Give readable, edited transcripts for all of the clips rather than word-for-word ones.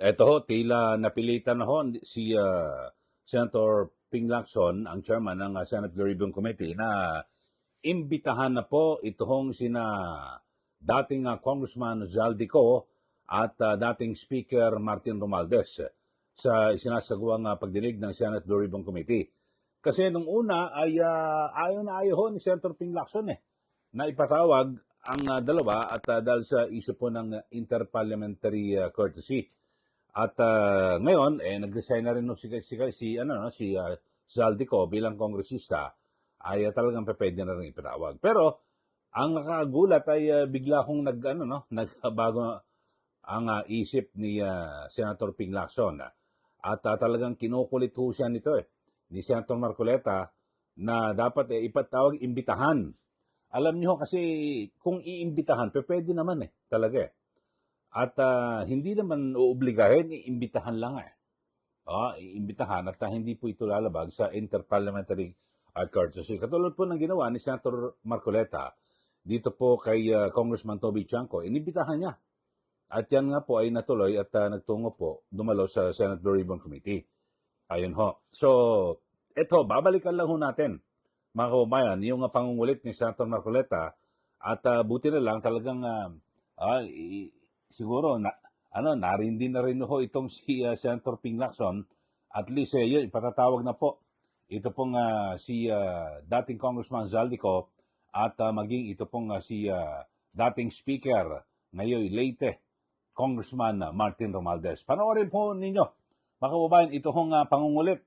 Eto ho, tila napilitan na ho si Senator Ping Lacson, ang chairman ng Senate Blue Ribbon Committee, na imbitahan na po itong sina dating Congressman Zaldico at dating Speaker Martin Romualdez sa isinasagawang pagdinig ng Senate Blue Ribbon Committee. Kasi nung una ay ayaw na ayaw ho ni Senator Ping Lacson na ipatawag ang dalawa at dahil sa issue po ng interparliamentary courtesy. At ngayon, nag-resign na rin si Zaldico bilang kongresista, ay talagang pwede na rin ipatawag. Pero ang nakagulat ay bigla kong nagbago ang isip ni Senator Ping Lacson. At talagang kinukulit ho siya nito ni Senator Marcoleta na dapat ipatawag, imbitahan. Alam niyo kasi kung iimbitahan, pwede naman talaga At hindi naman uobligahin, iimbitahan lang iimbitahan at hindi po ito lalabag sa interparliamentary courtesy. Katulad po ng ginawa ni Senator Marcoleta dito po kay Congressman Toby Chanco, inibitahan niya. At yan nga po ay natuloy at nagtungo po, dumalo sa Senate Blue Ribbon Committee. Ayun ho. So, eto, babalikan lang ho natin, mga kababayan, yung pangungulit ni Senator Marcoleta at buti na lang talagang siguro narindi na rin ho itong si Senator Ping Lacson. At least yun, ipatatawag na po ito pong si dating Congressman Zaldico at maging ito pong si dating Speaker ngayon Leyte Congressman Martin Romualdez. Panoorin po ninyo, mga kababayan, ito hong pangungulit.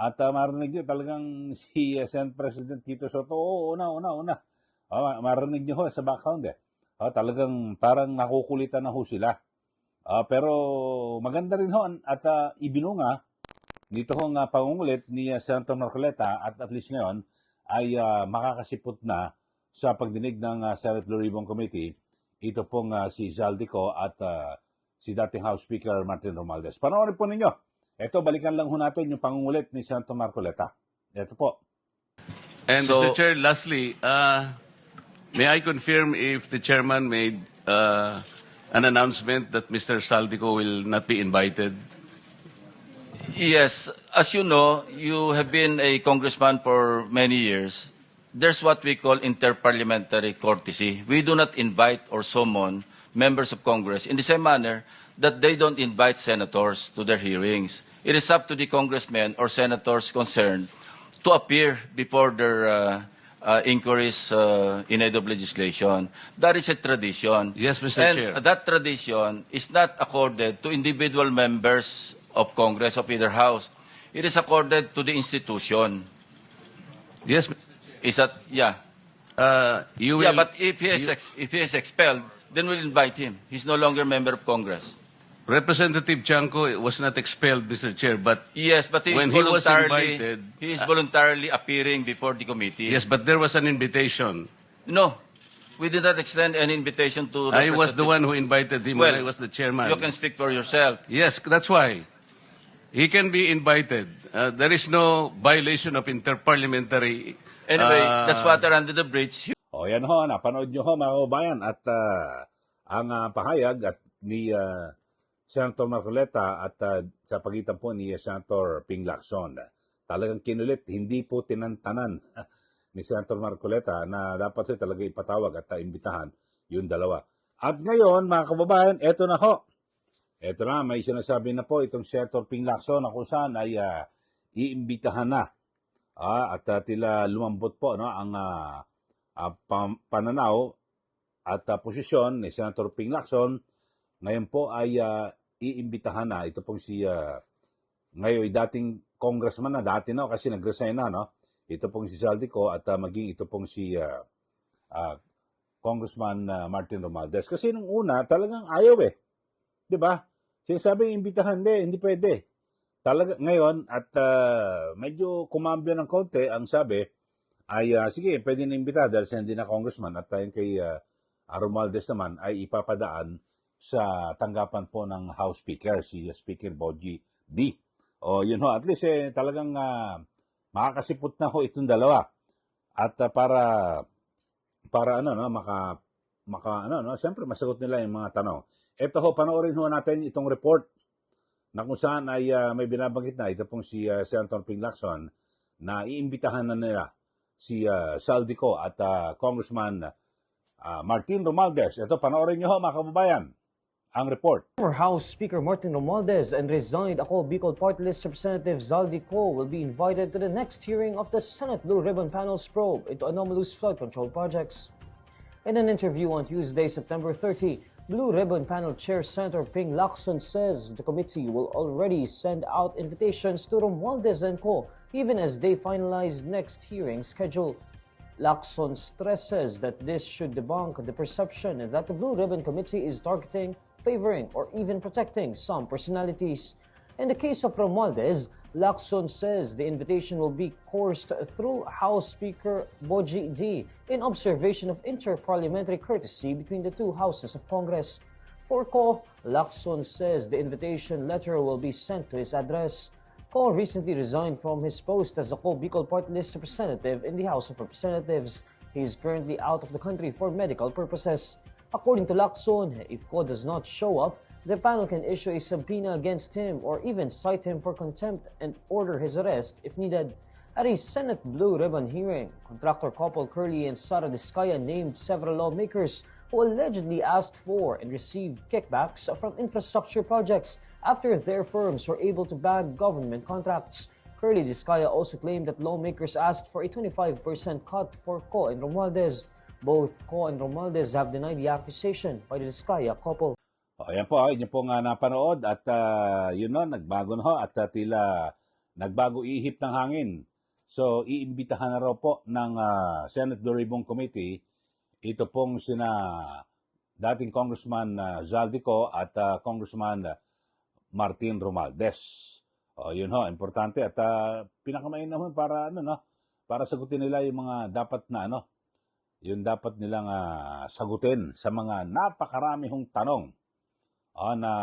At marinig nyo talagang si Senate President Tito Soto, una. Marinig nyo ho sa background talagang parang nakukulitan na ho sila. Pero maganda rin ho at ibinunga dito hong pangungulit ni Senator Marcoleta at least ngayon ay makakasipot na sa pagdinig ng Senate Blue Ribbon Committee ito pong si Zaldico at si dating House Speaker Martin Romualdez. Panoorin po ninyo. Ito, balikan lang ho natin yung pangungulit ni Senator Marcoleta. Ito po. And Mr. Chair, lastly, may I confirm if the chairman made an announcement that Mr. Saldico will not be invited? Yes, as you know, you have been a congressman for many years. There's what we call interparliamentary courtesy. We do not invite or summon members of Congress in the same manner that they don't invite senators to their hearings. It is up to the congressmen or senators concerned to appear before their inquiries in aid of legislation. That is a tradition. Yes, Mr. And Chair. that tradition is not accorded to individual members of Congress of either house. It is accorded to the institution. Yes, Mr. Is that, yeah. You will, Yeah, but if he is expelled, then we'll invite him. He's no longer a member of Congress. Representative Chanco was not expelled, Mr. Chair, but Yes, but he is when he was voluntarily invited, appearing before the committee. yes, but there was an invitation. No, we did not extend any invitation to. I was the one who invited him when I Well, was the chairman. You can speak for yourself. Yes, that's why. He can be invited. There is no violation of interparliamentary. Anyway, that's water under the bridge. O yan ho, napanood nyo ho mga kababayan at ang pahayag at ni Senator Marcoleta at sa pagitan po ni Senator Ping Lacson. Talagang kinulit, hindi po tinantanan ni Senator Marcoleta na dapat siya talaga ipatawag at imbitahan yung dalawa. At ngayon mga kababayan, eto na ho. Eto na, may sinasabi na po itong Senator Ping Lacson na kung saan ay iimbitahan na. At tila lumambot po ang pananaw at posisyon ni Senator Ping Lacson. Ngayon po ay iimbitahan na ito pong si ngayon dating congressman na dati na kasi nag-resign na ito pong si Zaldico at maging ito pong si Congressman Martin Romualdez. Kasi nung una talagang ayaw 'di ba? Sinasabi imbitahan hindi pwede. Talaga ngayon at medyo kumambyo ng konti ang sabi ay sige, pwede na imbita dahil siya hindi na congressman at kay Romualdez naman ay ipapadaan sa tanggapan po ng House Speaker, si Speaker Bogie D. O yun ho, at least talagang makakasipot na ho itong dalawa. At para siyempre masagot nila yung mga tanong. Ito ho, panoorin ho natin itong report na kung saan ay may binabanggit na ito pong si Senator Ping Lacson na iimbitahan na nila si Saldico at Congressman Martin Romualdez. Ito, panoorin nyo ho mga kababayan, ang report. Former House Speaker Martin Romualdez and resigned Ako Bicol Party List Representative Zaldi Co will be invited to the next hearing of the Senate Blue Ribbon Panel's probe into anomalous flood control projects. In an interview on Tuesday, September 30, Blue Ribbon Panel Chair Senator Ping Lacson says the committee will already send out invitations to Romualdez and Co even as they finalize next hearing schedule. Lacson stresses that this should debunk the perception that the Blue Ribbon Committee is targeting, favoring, or even protecting some personalities. In the case of Romualdez, Lacson says the invitation will be coursed through House Speaker Boji D in observation of inter-parliamentary courtesy between the two houses of Congress. For Co, Lacson says the invitation letter will be sent to his address. Co recently resigned from his post as a Co Bicol Party List representative in the House of Representatives. He is currently out of the country for medical purposes. According to Lacson, if Co does not show up, the panel can issue a subpoena against him or even cite him for contempt and order his arrest if needed. At a Senate Blue Ribbon hearing, contractor couple Curly and Sara Discaya named several lawmakers who allegedly asked for and received kickbacks from infrastructure projects after their firms were able to bag government contracts. Curly Discaya also claimed that lawmakers asked for a 25% cut for Co and Romualdez. Both Co and Romualdez have denied the accusation by the Discaya couple. Ayan po, yun po nga napanood at yun no, nagbago na ho at tila nagbago ihip ng hangin. So, iimbitahan na raw po ng Senate Blue Ribbon Committee ito pong sina dating Congressman Zaldico at Congressman Martin Romualdez. Yun ho, importante at pinakamain naman para ano no, para sagutin nila yung mga dapat na ano, yung dapat nilang sagutin sa mga napakarami hong tanong na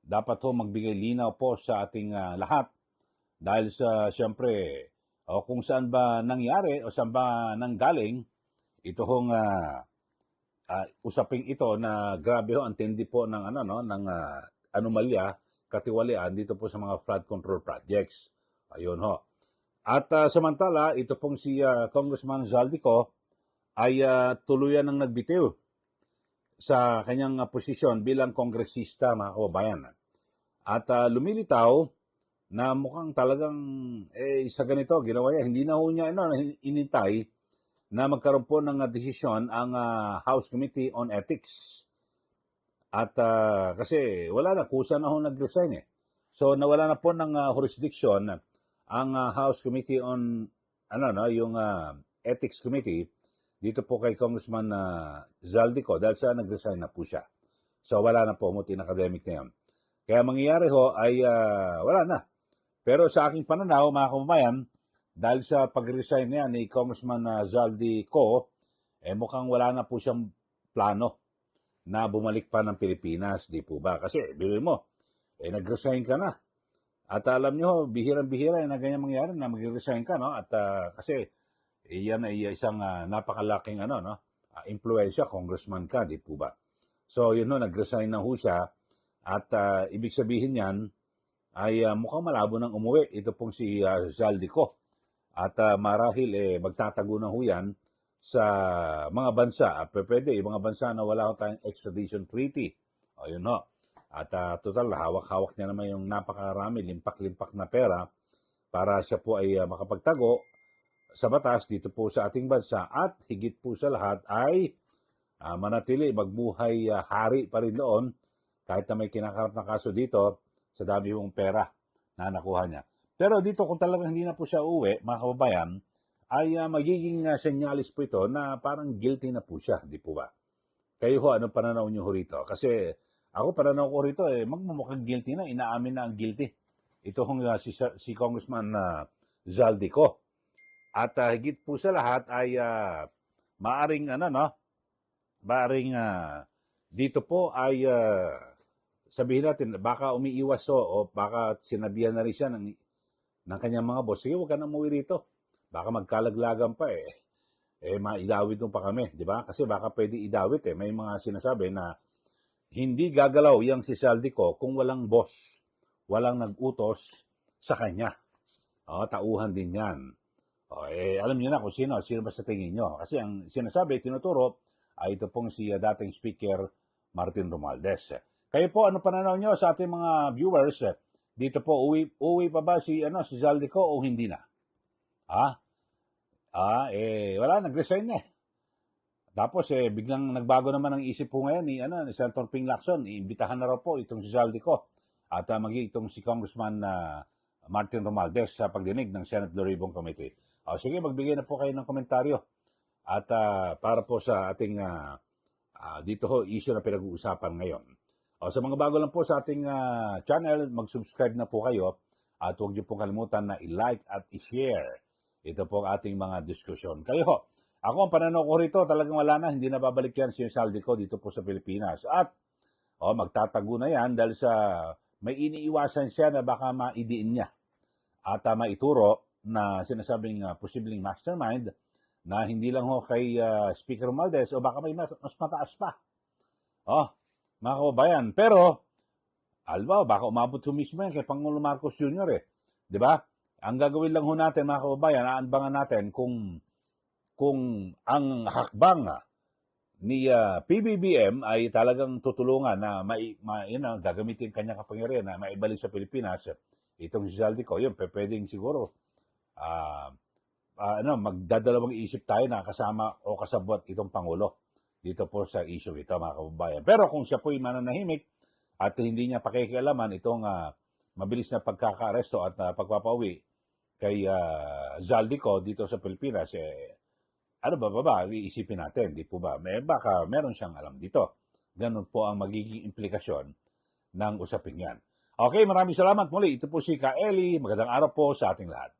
dapat ho magbigay linaw po sa ating lahat dahil sa siyempre kung saan ba nangyari o saan ba nanggaling ito hong usaping ito na grabe ho ang tindi po ng ano no ng anomalya katiwalian dito po sa mga flood control projects. Ayun ho. At samantala ito pong si Congressman Zaldico ay tuluyan ng nagbitiw sa kanyang posisyon bilang kongresista, mga kababayan. At lumilitaw na mukhang talagang sa ganito ginawa niya. Hindi na ho niya inintay na magkaroon po ng desisyon ang House Committee on Ethics. At kasi wala na, kusa na ho nag-resign eh. So nawala na po ng jurisdiction ang House Committee on yung Ethics Committee dito po kay Congressman Zaldico dahil sa nag-resign na po siya. So wala na po, mutin academic na yun. Kaya mangyayari ho ay wala na. Pero sa aking pananaw, mga kababayan, dahil sa pag-resign niya ni Congressman Zaldico, mukhang wala na po siyang plano na bumalik pa ng Pilipinas, di po ba? Kasi, bilhin mo, nag-resign ka na. At alam nyo, bihirang-bihira na ganyan mangyayari na mag-resign ka, no? At kasi, iyan ay isang napakalaking impluensya, congressman ka, di po ba? So, yun no, nag-resign na ho siya. At ibig sabihin yan, ay mukhang malabo nang umuwi. Ito pong si Zaldico. At marahil, magtatago na ho yan sa mga bansa. Pwede, yung mga bansa na wala ho tayong extradition treaty. O, yun ho. At total, hawak-hawak niya naman yung napakarami, limpak-limpak na pera para siya po ay makapagtago sa batas dito po sa ating bansa at higit po sa lahat ay manatili, magbuhay hari pa rin doon kahit na may kinakarap na kaso dito sa dami mong pera na nakuha niya. Pero dito kung talagang hindi na po siya uwi, mga kababayan, ay magiging senyalis po ito na parang guilty na po siya, di po ba? Kayo ho, anong pananaw niyo ho rito? Kasi ako pananaw ko rito, magmumukhang guilty na, inaamin na ang guilty. Ito hong si Congressman Zaldico. At higit po sa lahat ay maaring dito po ay sabihin natin baka umiiwas o baka sinabihan na rin siya ng kanyang mga boss, sige huwag ka na umuwi rito, baka magkalaglagan pa maidawit mo pa kami, di ba? Kasi baka pwede idawit may mga sinasabi na hindi gagalaw yang si Zaldico kung walang boss walang nag-utos sa kanya. Tauhan din yan. Alam niyo na kung sino ba sa tingin niyo. Kasi ang sinasabi, tinuturo, ay ito pong si dating Speaker Martin Romualdez. Kayo po, ano pananaw niyo sa ating mga viewers? Dito po, uwi pa ba si Zaldico o hindi na? Wala, nag-resign na eh. Tapos biglang nagbago naman ang isip po ngayon ni Senator Ping Lacson. Iimbitahan na raw po itong si Zaldico at maging itong si Congressman Martin Romualdez sa pagdinig ng Senate Blue Ribbon Committee. Sige, magbigay na po kayo ng komentaryo. At para po sa ating dito ho, issue na pinag-uusapan ngayon. Sa mga bago lang po sa ating channel, mag-subscribe na po kayo at huwag niyo pong kalimutan na i-like at i-share. Ito po ang ating mga diskusyon. Kayo ho, ako ang pananaw ko rito, talagang wala na, hindi na babalik yan si Zaldico dito po sa Pilipinas. At magtatago na yan dahil sa may iniiwasan siya na baka maidiin niya at maituro na sinasabing posibleng mastermind na hindi lang ho kay Speaker Romualdez o baka may mas mataas pa. Mga kababayan. Pero, baka umabot ho mismo yan kay Pangulong Marcos Jr. Di ba? Ang gagawin lang ho natin, mga kababayan, aanbangan natin kung ang hakbang ni PBBM ay talagang tutulungan na gagamitin kanyang kapangyarihan na maibalik sa Pilipinas itong si Zaldico. Yun, pwedeng siguro magdadalawang isip tayo na kasama o kasabot itong Pangulo dito po sa issue ito, mga kababayan. Pero kung siya po'y mananahimik at hindi niya pakikialaman itong mabilis na pagkaka-aresto at pagpapauwi kay Zaldico dito sa Pilipinas, iisipin natin, di po ba? Baka meron siyang alam dito. Ganun po ang magiging implikasyon ng usapin yan. Okay, maraming salamat muli. Ito po si Ka Eli. Magandang araw po sa ating lahat.